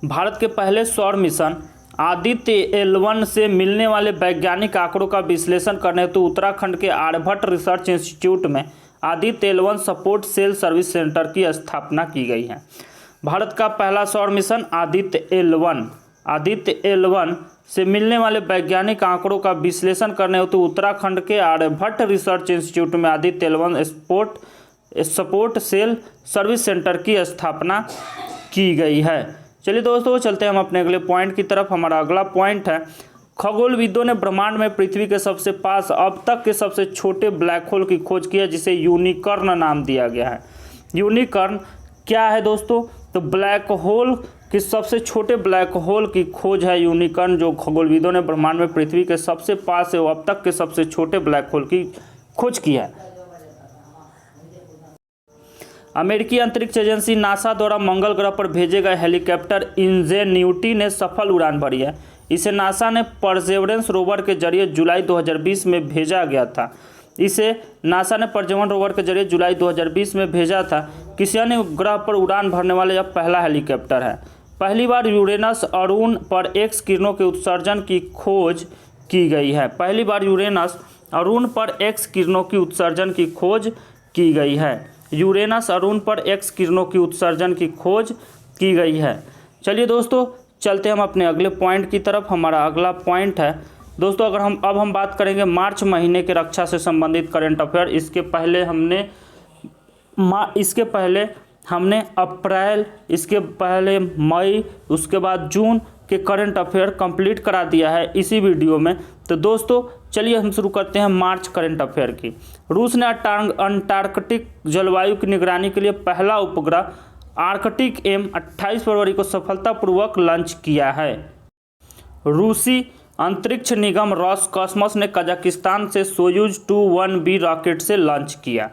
भारत के पहले सौर मिशन आदित्य L1 से मिलने वाले वैज्ञानिक आंकड़ों का विश्लेषण करने हेतु उत्तराखंड के आर्यभट्ट रिसर्च इंस्टीट्यूट में Aditya L1 support sale service centre की स्थापना की गई है। भारत का पहला सौर मिशन आदित्य L1 से मिलने वाले वैज्ञानिक आंकड़ों का विश्लेषण करने हेतु उत्तराखंड के आर्यभट्ट रिसर्च इंस्टीट्यूट में Aditya L1 support sale service centre की स्थापना की गई है। चलिए दोस्तों, चलते हैं हम अपने अगले पॉइंट की तरफ। हमारा अगला पॉइंट है, खगोलविदों ने ब्रह्मांड में पृथ्वी के सबसे पास अब तक के सबसे छोटे ब्लैक होल की खोज की है, जिसे यूनिकॉर्न नाम दिया गया है। यूनिकॉर्न क्या है दोस्तों? तो ब्लैक होल कि सबसे छोटे ब्लैक होल की खोज है यूनिकॉर्न, जो खगोलविदों ने ब्रह्मांड में पृथ्वी के सबसे पास है, वो अब तक के सबसे छोटे ब्लैक होल की खोज की है। अमेरिकी अंतरिक्ष एजेंसी नासा द्वारा मंगल ग्रह पर भेजे गए हेलीकॉप्टर इंजेन्यूटी ने सफल उड़ान भरी है। इसे नासा ने परसेवरेंस रोवर के जरिए जुलाई 2020 में भेजा गया था। इसे नासा ने प्रज्वलन रोवर के जरिए जुलाई 2020 में भेजा था। किसी अन्य ग्रह पर उड़ान भरने वाला यह पहला हेलीकॉप्टर है। पहली बार यूरेनस अरुण पर एक्स किरणों के उत्सर्जन की खोज की गई है। पहली बार यूरेनस अरुण पर एक्स किरणों की उत्सर्जन की खोज की गई है। यूरेनस अरुण पर एक्स किरणों की उत्सर्जन की खोज की गई है। चलिए दोस्तों, चलते हम अपने अगले पॉइंट की तरफ। हमारा अगला पॉइंट है दोस्तों, अगर हम बात करेंगे मार्च महीने के रक्षा से संबंधित करंट अफेयर। इसके पहले हमने अप्रैल, इसके पहले मई, उसके बाद जून के करंट अफेयर कंप्लीट करा दिया है इसी वीडियो में। तो दोस्तों चलिए हम शुरू करते हैं मार्च करंट अफेयर की। रूस ने अंटार्कटिक जलवायु की निगरानी के लिए पहला उपग्रह आर्कटिक एम 28 फरवरी को सफलतापूर्वक लॉन्च किया है। रूसी अंतरिक्ष निगम रॉसकॉस्मोस ने कजाकिस्तान से सोयूज 21B रॉकेट से लॉन्च किया।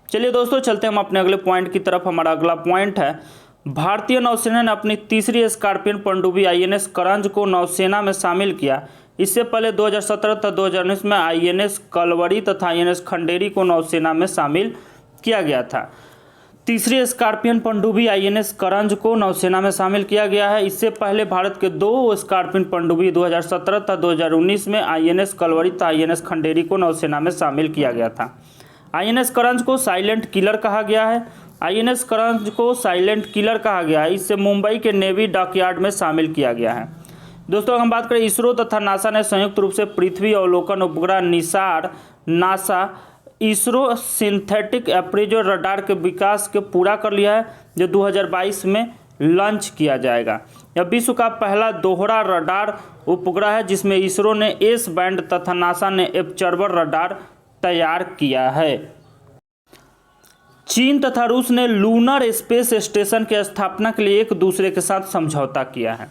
चलिए दोस्तों चलते हम अपने अगले पॉइंट की तरफ। हमारा अगला पॉइंट है भारतीय नौसेना ने अपनी तीसरी स्कॉर्पियन पनडुब्बी INS करंज को नौसेना में शामिल किया। इससे पहले 2017 तथा 2019 में INS कलवरी तथा INS खंडेरी को नौसेना में शामिल किया गया था। तीसरी स्कॉर्पियन पनडुब्बी INS करंज को नौसेना में शामिल किया गया है। इससे पहले भारत के 2 स्कॉर्पियन पनडुब्बी 2017 तथा 2019 में INS कलवरी तथा INS खंडेरी को नौसेना में शामिल किया गया था। INS करंज को साइलेंट किलर कहा गया है। INS करंज को साइलेंट किलर कहा गया है। इसे मुंबई के नेवी डॉकयार्ड में शामिल किया गया है। दोस्तों हम बात करें इसरो तथा नासा ने संयुक्त रूप से पृथ्वी अवलोकन उपग्रह Nisar NASA ISRO synthetic appraisal radar के विकास के पूरा कर लिया है, जो 2022 में लॉन्च किया जाएगा। यह विश्व का पहला दोहरा रडार उपग्रह है जिसमें इसरो ने एस बैंड तथा नासा ने एपर्चर रडार तैयार किया है। चीन तथा रूस ने लूनर स्पेस स्टेशन की स्थापना के लिए एक दूसरे के साथ समझौता किया है।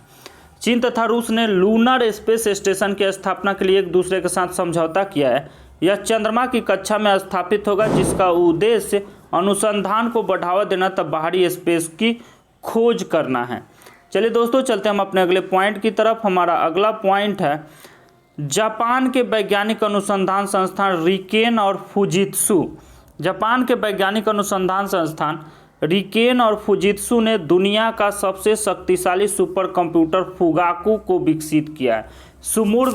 चीन तथा रूस ने लूनर स्पेस स्टेशन की स्थापना के लिए एक दूसरे के साथ समझौता किया है। यह चंद्रमा की कक्षा में स्थापित होगा, जिसका उद्देश्य अनुसंधान को बढ़ावा देना तथा बाहरी स्पेस की खोज करना है। चलिए दोस्तों चलते हम अपने अगले पॉइंट की तरफ। हमारा अगला पॉइंट है जापान के वैज्ञानिक अनुसंधान संस्थान रिकेन और फुजित्सु। जापान के वैज्ञानिक अनुसंधान संस्थान रिकेन और फुजित्सु ने दुनिया का सबसे शक्तिशाली सुपर कंप्यूटर फुगाकू को विकसित किया है। सुमुर्ग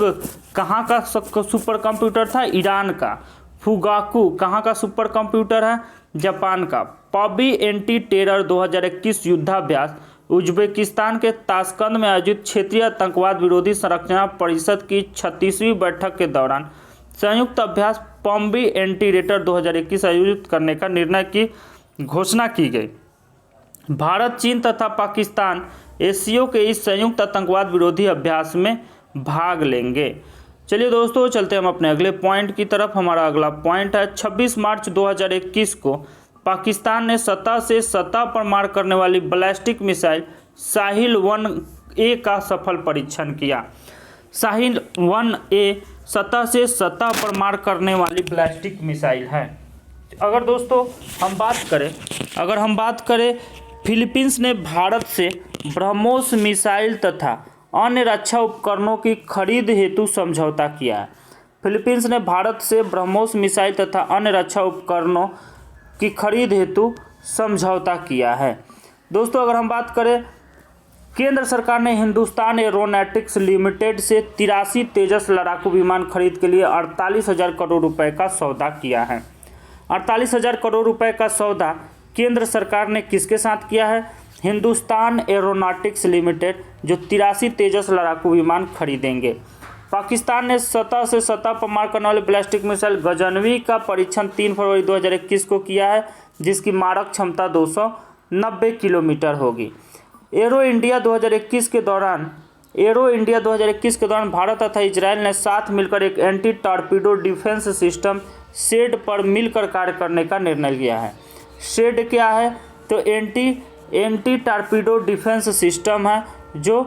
कहाँ का सुपर कंप्यूटर था? ईरान का। फुगाकू कहाँ का सुपर कंप्यूटर है? जापान का। पबी एंटी टेरर 2021 युद्धाभ्यास उज्बेकिस्तान के ताशकंद में आयोजित क्षेत्रीय आतंकवाद विरोधी संरचना परिषद की 36वीं बैठक के दौरान संयुक्त अभ्यास पम्बी एंटी टेरर 2021 आयोजित करने का निर्णय की घोषणा की गई। भारत, चीन तथा पाकिस्तान एससीओ के इस संयुक्त आतंकवाद विरोधी अभ्यास में भाग लेंगे। चलिए दोस्तों चलते हम अपने अगले पॉइंट की तरफ। हमारा अगला पॉइंट है 26 मार्च 2021 को पाकिस्तान ने सतह से सतह पर मार करने वाली बैलिस्टिक मिसाइल साहिल 1A का सफल परीक्षण किया। साहिल 1A सतह से सतह पर मार करने वाली बैलिस्टिक मिसाइल है। अगर दोस्तों हम बात करें फिलीपींस ने भारत से ब्रह्मोस मिसाइल तथा अन्य रक्षा उपकरणों की खरीद हेतु समझौता किया है। फिलीपींस ने भारत से ब्रह्मोस मिसाइल तथा अन्य रक्षा उपकरणों की खरीद हेतु समझौता किया है। दोस्तों अगर हम बात करें केंद्र सरकार ने हिंदुस्तान एरोनॉटिक्स लिमिटेड से 83 तेजस लड़ाकू विमान खरीद के लिए 48,000 करोड़ रुपए का सौदा किया है। 48,000 करोड़ रुपए का सौदा केंद्र सरकार ने किसके साथ किया है? हिंदुस्तान एरोनॉटिक्स लिमिटेड, जो 83 तेजस लड़ाकू विमान खरीदेंगे। पाकिस्तान ने सतह से सतह पर मार करने वाली बैलिस्टिक मिसाइल गजनवी का परीक्षण 3 फरवरी 2021 को किया है, जिसकी मारक क्षमता 290 किलोमीटर होगी। एरो इंडिया 2021 के दौरान भारत तथा इजरायल ने साथ मिलकर एक एंटी टॉर्पीडो डिफेंस सिस्टम शेड पर मिलकर कार्य करने का निर्णय लिया है। शेड क्या है? तो एंटी टॉर्पीडो डिफेंस सिस्टम है, जो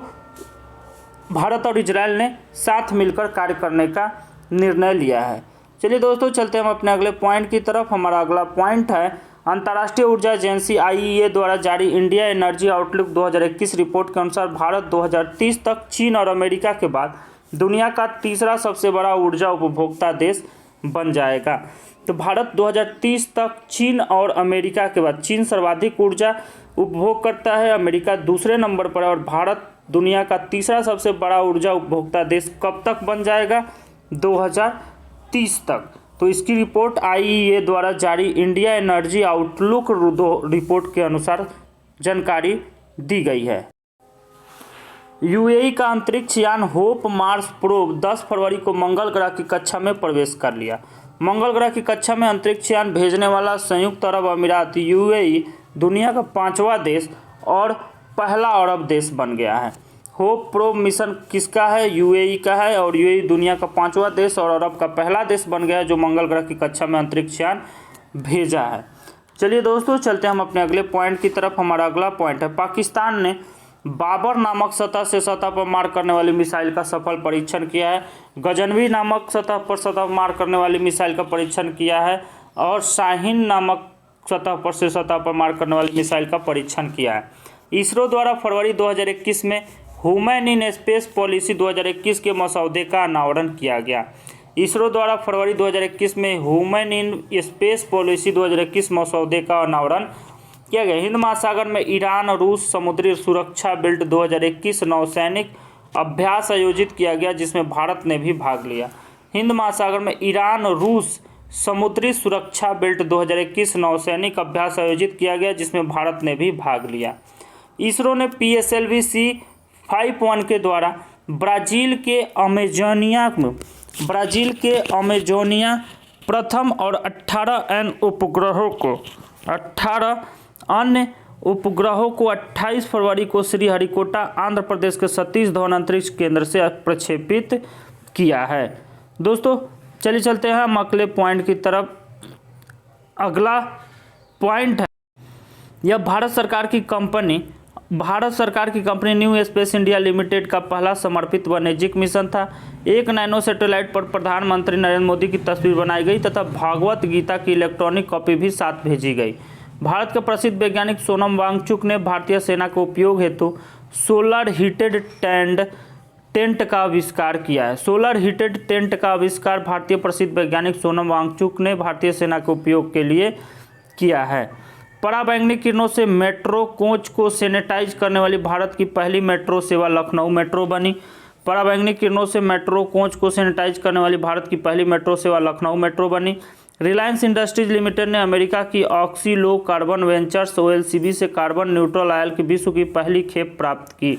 भारत और इजरायल ने साथ मिलकर कार्य करने का निर्णय लिया है। चलिए दोस्तों चलते हम अपने अगले पॉइंट की तरफ। हमारा अगला पॉइंट है अंतर्राष्ट्रीय ऊर्जा एजेंसी IEA द्वारा जारी इंडिया एनर्जी आउटलुक 2021 रिपोर्ट के अनुसार भारत 2030 तक चीन और अमेरिका के बाद दुनिया का तीसरा सबसे बड़ा ऊर्जा उपभोक्ता देश बन जाएगा। तो भारत 2030 तक चीन और अमेरिका के बाद, चीन सर्वाधिक ऊर्जा उपभोग करता है, अमेरिका दूसरे नंबर पर है, और भारत दुनिया का तीसरा सबसे बड़ा ऊर्जा उपभोक्ता देश कब तक बन जाएगा? 2030 तक। तो इसकी रिपोर्ट IEA द्वारा जारी इंडिया एनर्जी आउटलुक रिपोर्ट के अनुसार जानकारी दी गई है। UAE का अंतरिक्ष यान होप मार्स प्रोब 10 फरवरी को मंगल ग्रह की कक्षा में प्रवेश कर लिया। मंगल ग्रह की कक्षा में अंतरिक्ष यान भेजने वाला संयुक्त अरब अमीरात UAE दुनिया का 5वां देश और पहला अरब देश बन गया है। होप प्रोब मिशन किसका है? UAE का है, और UAE दुनिया का 5वां देश और अरब का पहला देश बन गया है जो मंगल ग्रह की कक्षा में अंतरिक्ष यान भेजा है। चलिए दोस्तों, चलते हैं हम अपने अगले पॉइंट की तरफ। हमारा अगला पॉइंट है, पाकिस्तान ने बाबर नामक सतह से सतह पर मार करने वाली मिसाइल का सफल परीक्षण किया है। गजनवी नामक सतह पर मार करने वाली मिसाइल का परीक्षण किया है, और शाहीन नामक सतह पर से सतह पर मार करने वाली मिसाइल का परीक्षण किया है। इसरो द्वारा फरवरी 2021 में ह्यूमन इन स्पेस पॉलिसी 2021 के मसौदे का अनावरण किया गया। इसरो द्वारा फरवरी 2021 में ह्यूमन इन स्पेस पॉलिसी 2021 मसौदे का अनावरण किया गया। हिंद महासागर में ईरान रूस समुद्री सुरक्षा बिल्ड 2021 नौसैनिक अभ्यास आयोजित किया गया, जिसमें भारत ने भी भाग लिया। हिंद महासागर में ईरान रूस समुद्री सुरक्षा बिल्ड 2021 नौसैनिक अभ्यास आयोजित किया गया, जिसमें भारत ने भी भाग लिया। इसरो ने PSLV-C51 के द्वारा ब्राजील के अमेजोनिया प्रथम और 18 अन्य उपग्रहों को 28 फरवरी को श्रीहरिकोटा आंध्र प्रदेश के सतीश धवन अंतरिक्ष केंद्र से प्रक्षेपित किया है। दोस्तों चलिए चलते हैं हम अगले पॉइंट की तरफ। अगला पॉइंट है, यह भारत सरकार की company new space India limited का पहला समर्पित वाणिज्यिक मिशन था। एक नैनो सैटेलाइट पर प्रधानमंत्री नरेंद्र मोदी की तस्वीर बनाई गई तथा भागवत गीता की इलेक्ट्रॉनिक कॉपी भी साथ भेजी गई। भारत के प्रसिद्ध वैज्ञानिक सोनम वांगचुक ने भारतीय सेना के उपयोग हेतु सोलर हीटेड टेंट का आविष्कार किया है। सोलर हीटेड टेंट का आविष्कार भारतीय प्रसिद्ध वैज्ञानिक सोनम वांगचुक ने भारतीय सेना के उपयोग के लिए किया है। पराबैंगनी किरणों से मेट्रो कोच को सैनिटाइज करने वाली भारत की पहली मेट्रो सेवा लखनऊ मेट्रो बनी। पराबैंगनी किरणों से मेट्रो कोच को सैनिटाइज करने वाली भारत की पहली मेट्रो सेवा लखनऊ मेट्रो बनी। रिलायंस इंडस्ट्रीज लिमिटेड ने अमेरिका की oxy low carbon ventures OLCV से कार्बन न्यूट्रल ऑयल की विश्व की पहली खेप प्राप्त की।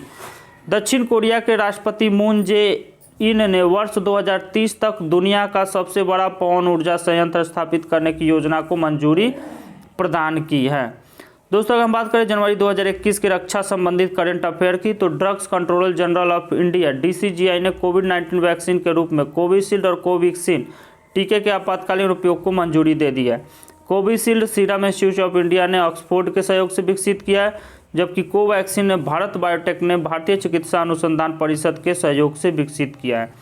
दक्षिण कोरिया के राष्ट्रपति मून जे-इन ने वर्ष 2030 तक दुनिया का सबसे बड़ा पवन ऊर्जा संयंत्र स्थापित करने की योजना को मंजूरी प्रदान की है। दोस्तों अगर हम बात करें जनवरी 2021 की रक्षा संबंधित करंट अफेयर की, तो drugs controller general of India DCGI ने कोविड-19 वैक्सीन के रूप में कोविशील्ड और कोवैक्सीन टीके के आपातकालीन उपयोग को मंजूरी दे दी है। Covishield serum institute of India ने ऑक्सफोर्ड के सहयोग से विकसित किया है, जबकि कोवैक्सीन ने भारत बायोटेक ने भारतीय चिकित्सा अनुसंधान परिषद के सहयोग से विकसित किया है।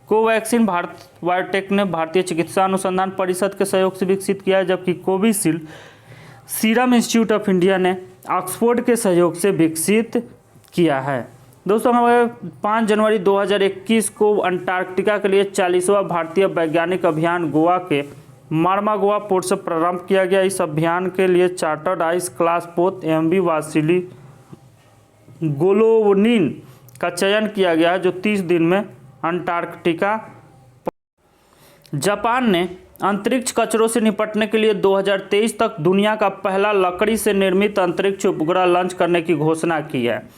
कोवैक्सीन भारत बायोटेक ने भारतीय चिकित्सा अनुसंधान परिषद के सहयोग से विकसित किया है, जबकि Covishield serum institute of India ने ऑक्सफोर्ड के सहयोग से विकसित किया है। दोस्तों हमारे 5 जनवरी 2021 को अंटार्कटिका के लिए 40वां भारतीय वैज्ञानिक अभियान गोवा के मार्मागोआ पोर्ट से प्रारंभ किया गया। इस अभियान के लिए चार्टर्ड आइस क्लास पोत MV वासिली गोलोवनिन का चयन किया गया है, जो 30 दिन में अंटार्कटिका। जापान ने अंतरिक्ष कचरों से निपटने के लिए 2023 तक दुनिया का पहला लकड़ी से निर्मित अंतरिक्ष उपग्रह लॉन्च करने की घोषणा की है।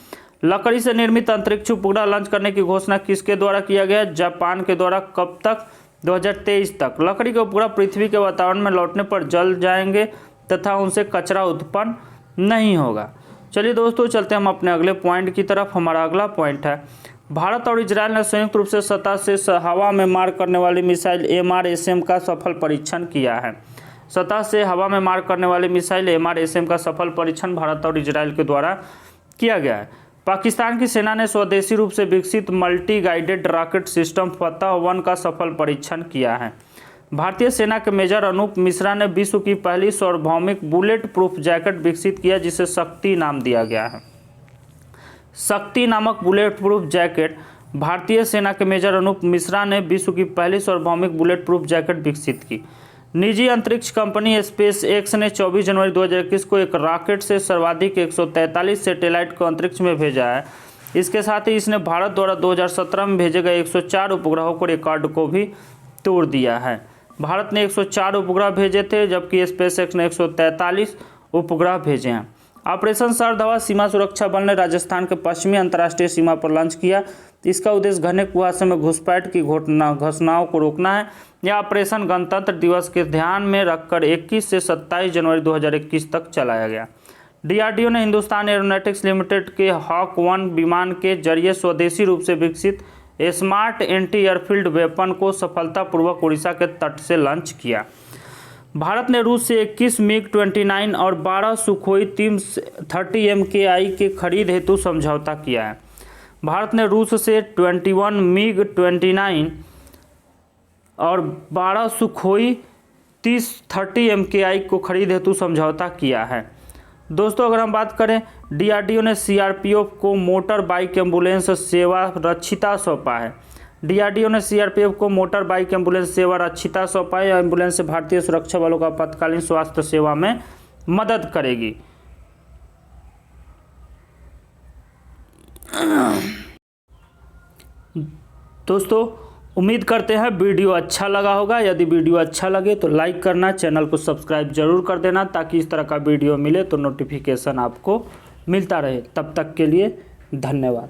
लकड़ी से निर्मित अंतरिक्ष उपग्रह लॉन्च करने की घोषणा किसके द्वारा किया गया? जापान के द्वारा। कब तक? 2023 तक। लकड़ी के उपग्रह पृथ्वी के वातावरण में लौटने पर जल जाएंगे तथा उनसे कचरा उत्पन्न नहीं होगा। चलिए दोस्तों चलते हम अपने अगले पॉइंट की तरफ। हमारा अगला पॉइंट है, भारत और इजरायल ने संयुक्त रूप से सतह से हवा में मार करने वाली मिसाइल MRSM का सफल परीक्षण किया है। सतह से हवा में मार करने वाली मिसाइल MRSM का सफल परीक्षण भारत और इजरायल के द्वारा किया गया है। पाकिस्तान की सेना ने स्वदेशी रूप से विकसित मल्टी गाइडेड रॉकेट सिस्टम फतह-1 का सफल परीक्षण किया है। भारतीय सेना के मेजर अनूप मिश्रा ने विश्व की पहली सार्वभौमिक बुलेट प्रूफ जैकेट विकसित किया, जिसे शक्ति नाम दिया गया है। शक्ति नामक बुलेट प्रूफ जैकेट भारतीय सेना के मेजर अनूप मिश्रा ने विश्व की पहली सार्वभौमिक बुलेट प्रूफ जैकेट विकसित की। निजी अंतरिक्ष कंपनी स्पेस एक्स ने 24 जनवरी 2021 को एक रॉकेट से सर्वाधिक 143 सैटेलाइट को अंतरिक्ष में भेजा है। इसके साथ ही इसने भारत द्वारा 2017 में भेजे गए 104 उपग्रहों को रिकॉर्ड को भी तोड़ दिया है। भारत ने 104 उपग्रह भेजे थे, जबकि स्पेस एक्स ने 143 उपग्रह भेजे हैं। ऑपरेशन सर्द हवा सीमा सुरक्षा बल ने राजस्थान के पश्चिमी अंतर्राष्ट्रीय सीमा पर लॉन्च किया। इसका उद्देश्य घने कुहासे में घुसपैठ की घटनाओं को रोकना है। यह ऑपरेशन गणतंत्र दिवस के ध्यान में रखकर 21 से 27 जनवरी 2021 तक चलाया गया। डीआरडीओ ने हिंदुस्तान एरोनॉटिक्स लिमिटेड के हॉक 1 विमान के जरिए स्वदेशी रूप से विकसित स्मार्ट एंटी एयरफील्ड वेपन को सफलतापूर्वक उड़ीसा के तट से लॉन्च किया। भारत ने रूस से 21 मिग-29 और 12 सुखोई 30 MKI के खरीद हेतु समझौता किया है। भारत ने रूस से 21 मिग-29 और 12 सुखोई 30 MKI को खरीद हेतु समझौता किया है। दोस्तों, अगर हम बात करें, डीआरडीओ ने सीआरपीएफ को मोटर बाइक एम्बुलेंस सेवा रक्षिता सौंपा है। डीआरडीओ ने सीआरपीएफ को मोटर बाइक एम्बुलेंस सेवा रक्षिता सौंपा है। एम्बुलेंस से भारतीय सुरक्षा बलों का आपातकालीन स्वास्थ्य सेवा में मदद करेगी। दोस्तों, उम्मीद करते हैं वीडियो अच्छा लगा होगा। यदि वीडियो अच्छा लगे तो लाइक करना, चैनल को सब्सक्राइब जरूर कर देना, ताकि इस तरह का वीडियो मिले तो नोटिफिकेशन आपको मिलता रहे। तब तक के लिए धन्यवाद।